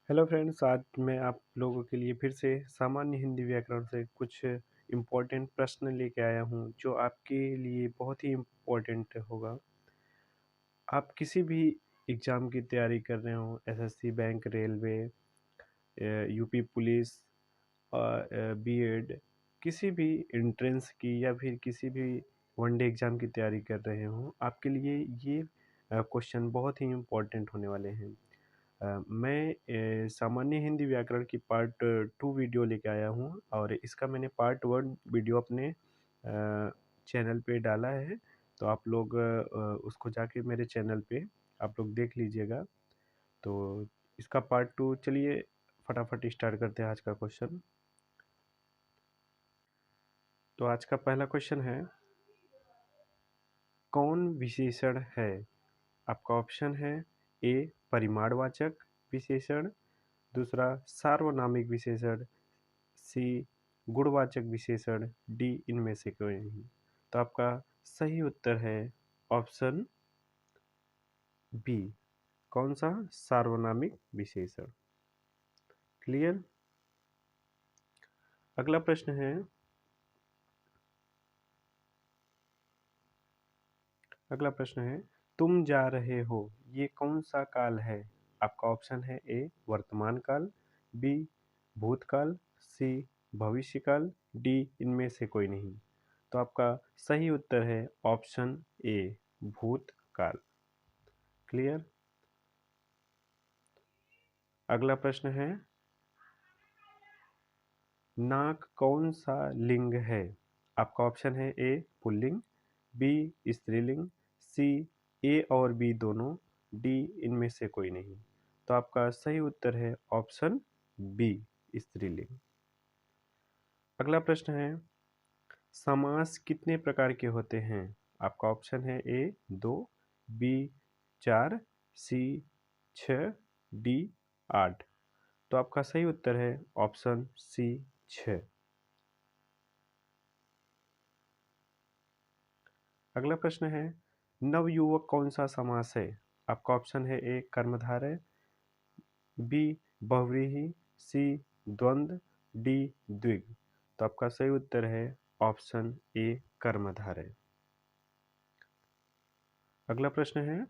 Hello friends, आज मैं आप लोगों के लिए फिर से सामान्य हिंदी व्याकरण से कुछ इम्पोर्टेंट प्रश्न लेके आया हूँ जो आपके लिए बहुत ही इम्पोर्टेंट होगा। आप किसी भी एग्ज़ाम की तैयारी कर रहे हो, SSC, bank, railway, UP police, BEd, किसी भी एंट्रेंस की या फिर किसी भी वनडे एग्ज़ाम की तैयारी कर रहे हो, आपके लिए ये क्वेश्चन बहुत ही इम्पोर्टेंट होने वाले हैं। मैं सामान्य हिंदी व्याकरण की पार्ट 2 वीडियो लेके आया हूँ और इसका मैंने पार्ट 1 वीडियो अपने चैनल पे डाला है। तो आप लोग उसको जाके मेरे चैनल पे आप लोग देख लीजिएगा। तो इसका पार्ट 2 चलिए फटाफट स्टार्ट करते हैं आज का क्वेश्चन। तो आज का पहला क्वेश्चन है, कौन विशेषण है? आपका ऑप्शन है ए परिमाणवाचक विशेषण, दूसरा सार्वनामिक विशेषण, सी गुणवाचक विशेषण, डी इनमें से कोई नहीं। तो आपका सही उत्तर है ऑप्शन बी। कौन सा? सार्वनामिक विशेषण। क्लियर। अगला प्रश्न है, तुम जा रहे हो, ये कौन सा काल है? आपका ऑप्शन है ए वर्तमान काल, बी भूतकाल, सी भविष्यकाल, डी इनमें से कोई नहीं। तो आपका सही उत्तर है ऑप्शन ए भूतकाल। क्लियर। अगला प्रश्न है, नाक कौन सा लिंग है? आपका ऑप्शन है ए पुल्लिंग, बी स्त्रीलिंग, सी ए और बी दोनों, डी इनमें से कोई नहीं। तो आपका सही उत्तर है ऑप्शन बी स्त्रीलिंग। अगला प्रश्न है, समास कितने प्रकार के होते हैं? आपका ऑप्शन है ए 2, बी 4, सी 6, डी 8। तो आपका सही उत्तर है ऑप्शन सी 6। अगला प्रश्न है, नवयुवक कौन सा समास है? आपका ऑप्शन है ए कर्मधारय, बी बहुव्रीहि, सी द्वंद्व, डी द्विग। तो आपका सही उत्तर है ऑप्शन ए कर्मधारय। अगला प्रश्न है,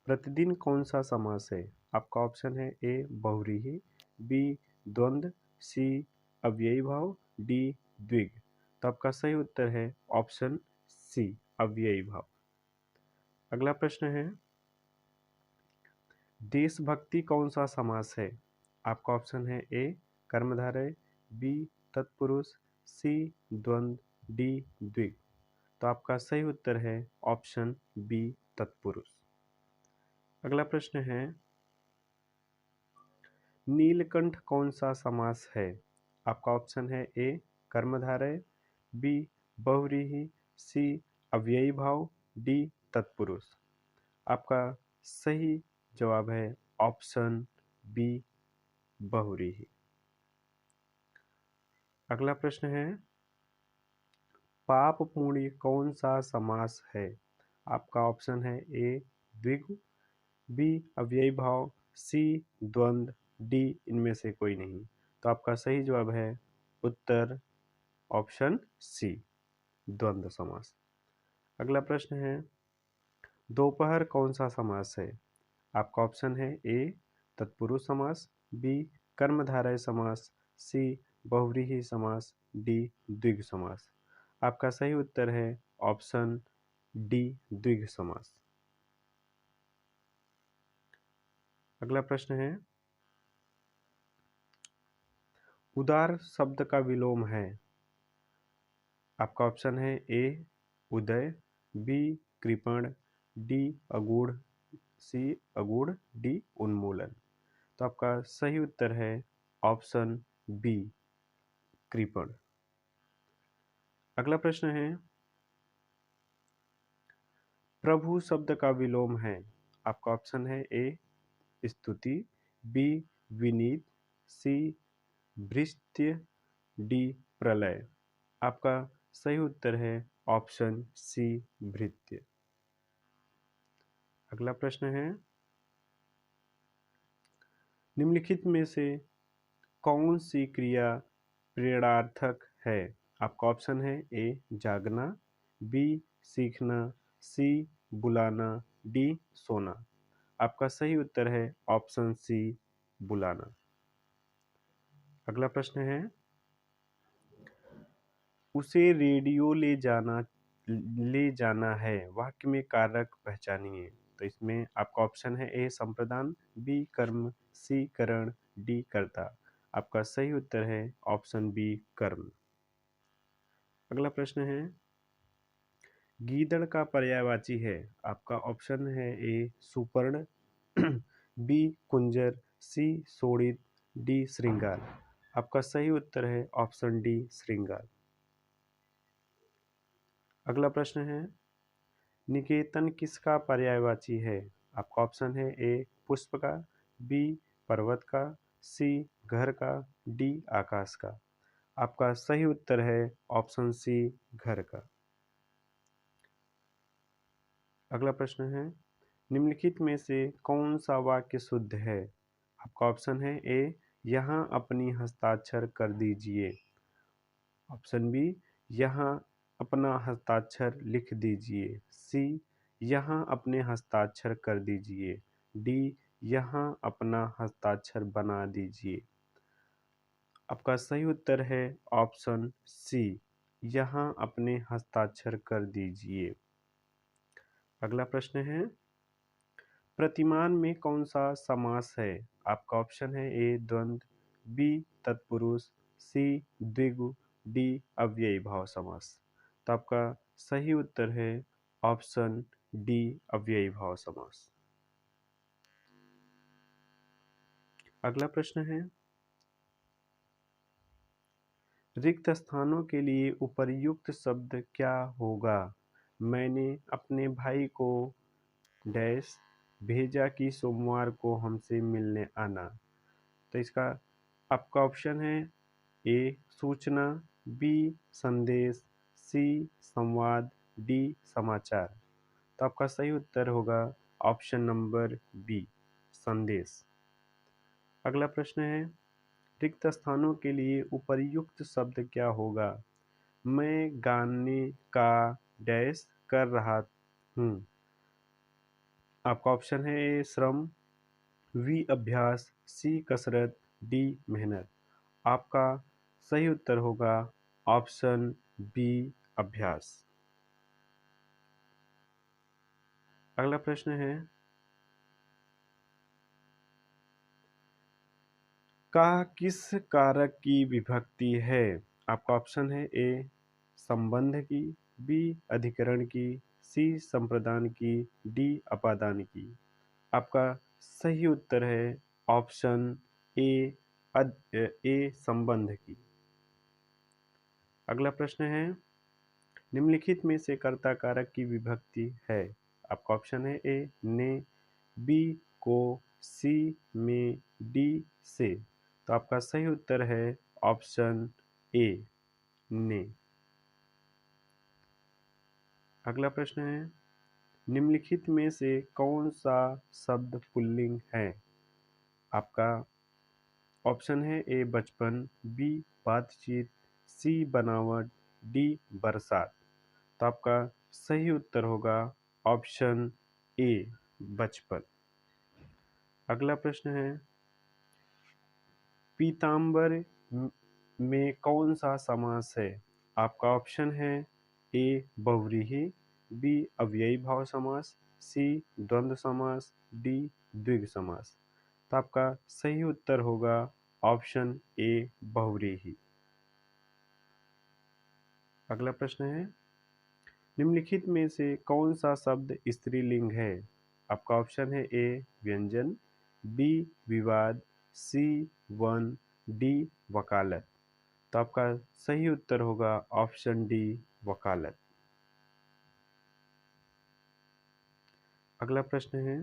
प्रतिदिन कौन सा समास है? आपका ऑप्शन है ए बहुव्रीहि, बी द्वंद्व, सी अव्ययी भाव, डी द्विग। तो आपका सही उत्तर है ऑप्शन सी अव्ययी भाव। अगला प्रश्न है, देशभक्ति कौन सा समास है? आपका ऑप्शन है ए कर्मधारय, बी तत्पुरुष, सी द्वंद्व, डी द्विग। तो आपका सही उत्तर है ऑप्शन बी तत्पुरुष। अगला प्रश्न है, नीलकंठ कौन सा समास है? आपका ऑप्शन है ए कर्मधारय, बी बहुव्रीहि, सी अव्ययी भाव, डी तत्पुरुष। आपका सही जवाब है ऑप्शन बी बहुव्रीहि। अगला प्रश्न है, पाप पुण्य कौन सा समास है? आपका ऑप्शन है ए द्विगु, बी अव्ययी भाव, सी द्वंद्व, डी इनमें से कोई नहीं। तो आपका सही जवाब है उत्तर ऑप्शन सी द्वंद्व समास। अगला प्रश्न है, दोपहर कौन सा समास है? आपका ऑप्शन है ए तत्पुरुष समास, बी कर्मधारय समास, सी बहुव्रीहि समास, डी द्विग समास। आपका सही उत्तर है ऑप्शन डी द्विग समास। अगला प्रश्न है, उदार शब्द का विलोम है? आपका ऑप्शन है ए उदय, बी कृपण, डी अगूढ़, सी अगूढ़, डी उन्मूलन। तो आपका सही उत्तर है ऑप्शन बी कृपण। अगला प्रश्न है, प्रभु शब्द का विलोम है? आपका ऑप्शन है ए स्तुति, बी विनीत, सी भृत्य, डी प्रलय। आपका सही उत्तर है ऑप्शन सी भृत्य। अगला प्रश्न है, निम्नलिखित में से कौन सी क्रिया प्रेरणार्थक है? आपका ऑप्शन है ए जागना, बी सीखना, सी बुलाना, डी सोना। आपका सही उत्तर है ऑप्शन सी बुलाना। अगला प्रश्न है, उसे रेडियो ले जाना है, वाक्य में कारक पहचानिए। तो इसमें आपका ऑप्शन है ए संप्रदान, बी कर्म, सी करण, डी कर्ता। आपका सही उत्तर है ऑप्शन बी कर्म। अगला प्रश्न है, गीदड़ का पर्यायवाची है। आपका ऑप्शन है ए सुपर्ण, बी कुंजर, सी सोड़ित, डी श्रृंगार। आपका सही उत्तर है ऑप्शन डी श्रृंगार। अगला प्रश्न है, निकेतन किसका पर्यायवाची है? आपका ऑप्शन है ए पुष्प का, बी पर्वत का, सी घर का, डी आकाश का। आपका सही उत्तर है ऑप्शन सी घर का। अगला प्रश्न है, निम्नलिखित में से कौन सा वाक्य शुद्ध है? आपका ऑप्शन है ए यहाँ अपनी हस्ताक्षर कर दीजिए, ऑप्शन बी यहाँ अपना हस्ताक्षर लिख दीजिए, सी यहाँ अपने हस्ताक्षर कर दीजिए, डी यहाँ अपना हस्ताक्षर बना दीजिए। आपका सही उत्तर है ऑप्शन सी यहाँ अपने हस्ताक्षर कर दीजिए। अगला प्रश्न है, प्रतिमान में कौन सा समास है? आपका ऑप्शन है ए द्वंद्व, बी तत्पुरुष, सी द्विगु, डी अव्ययी भाव समास। तो आपका सही उत्तर है ऑप्शन डी अव्ययी भाव समास। अगला प्रश्न है, रिक्त स्थानों के लिए उपर्युक्त शब्द क्या होगा? मैंने अपने भाई को डैश भेजा कि सोमवार को हमसे मिलने आना। तो इसका आपका ऑप्शन है ए सूचना, बी संदेश, सी संवाद, डी समाचार। तो आपका सही उत्तर होगा ऑप्शन नंबर बी संदेश। अगला प्रश्न है, रिक्त स्थानों के लिए उपर्युक्त शब्द क्या होगा? मैं गाने का डैश कर रहा हूँ। आपका ऑप्शन है ए श्रम, वी अभ्यास, सी कसरत, डी मेहनत। आपका सही उत्तर होगा ऑप्शन बी अभ्यास। अगला प्रश्न है, का किस कारक की विभक्ति है? आपका ऑप्शन है ए संबंध की, बी अधिकरण की, सी संप्रदान की, डी अपादान की। आपका सही उत्तर है ऑप्शन ए संबंध की। अगला प्रश्न है, निम्नलिखित में से कर्ता कारक की विभक्ति है? आपका ऑप्शन है ए ने, बी को, सी में, डी से। तो आपका सही उत्तर है ऑप्शन ए ने। अगला प्रश्न है, निम्नलिखित में से कौन सा शब्द पुल्लिंग है? आपका ऑप्शन है ए बचपन, बी बातचीत, सी बनावट, डी बरसात। तो आपका सही उत्तर होगा ऑप्शन ए बचपन। अगला प्रश्न है, पीताम्बर में कौन सा समास है? आपका ऑप्शन है ए बहुव्रीहि, बी अव्ययी भाव समास, सी द्वंद्व समास, डी द्विग समास। तो आपका सही उत्तर होगा ऑप्शन ए बहुव्रीहि। अगला प्रश्न है, निम्नलिखित में से कौन सा शब्द स्त्रीलिंग है? आपका ऑप्शन है ए व्यंजन, बी विवाद, सी वन, डी वकालत। तो आपका सही उत्तर होगा ऑप्शन डी वकालत। अगला प्रश्न है,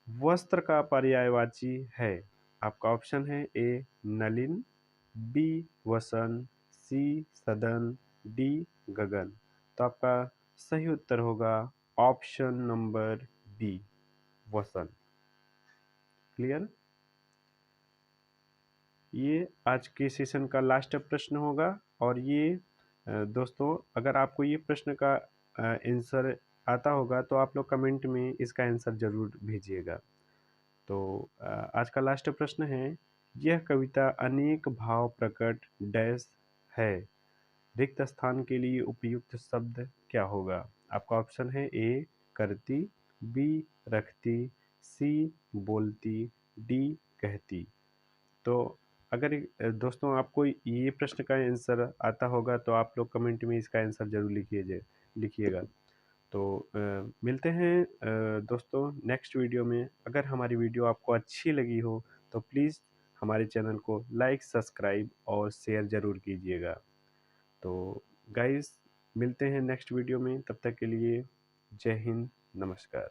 वस्त्र का पर्यायवाची है? आपका ऑप्शन है ए नलिन, बी वसन, सी सदन, डी गगन। तो आपका सही उत्तर होगा ऑप्शन नंबर बी वसन। क्लियर? ये आज के सेशन का लास्ट प्रश्न होगा और ये दोस्तों अगर आपको ये प्रश्न का आंसर आता होगा तो आप लोग कमेंट में इसका आंसर ज़रूर भेजिएगा। तो आज का लास्ट प्रश्न है, यह कविता अनेक भाव प्रकट डैश है, रिक्त स्थान के लिए उपयुक्त शब्द क्या होगा? आपका ऑप्शन है ए करती, बी रखती, सी बोलती, डी कहती। तो अगर दोस्तों आपको ये प्रश्न का आंसर आता होगा तो आप लोग कमेंट में इसका आंसर ज़रूर लिखिएगा। तो मिलते हैं दोस्तों नेक्स्ट वीडियो में। अगर हमारी वीडियो आपको अच्छी लगी हो तो प्लीज़ हमारे चैनल को लाइक, सब्सक्राइब और शेयर ज़रूर कीजिएगा। तो गाइस मिलते हैं नेक्स्ट वीडियो में, तब तक के लिए जय हिंद, नमस्कार।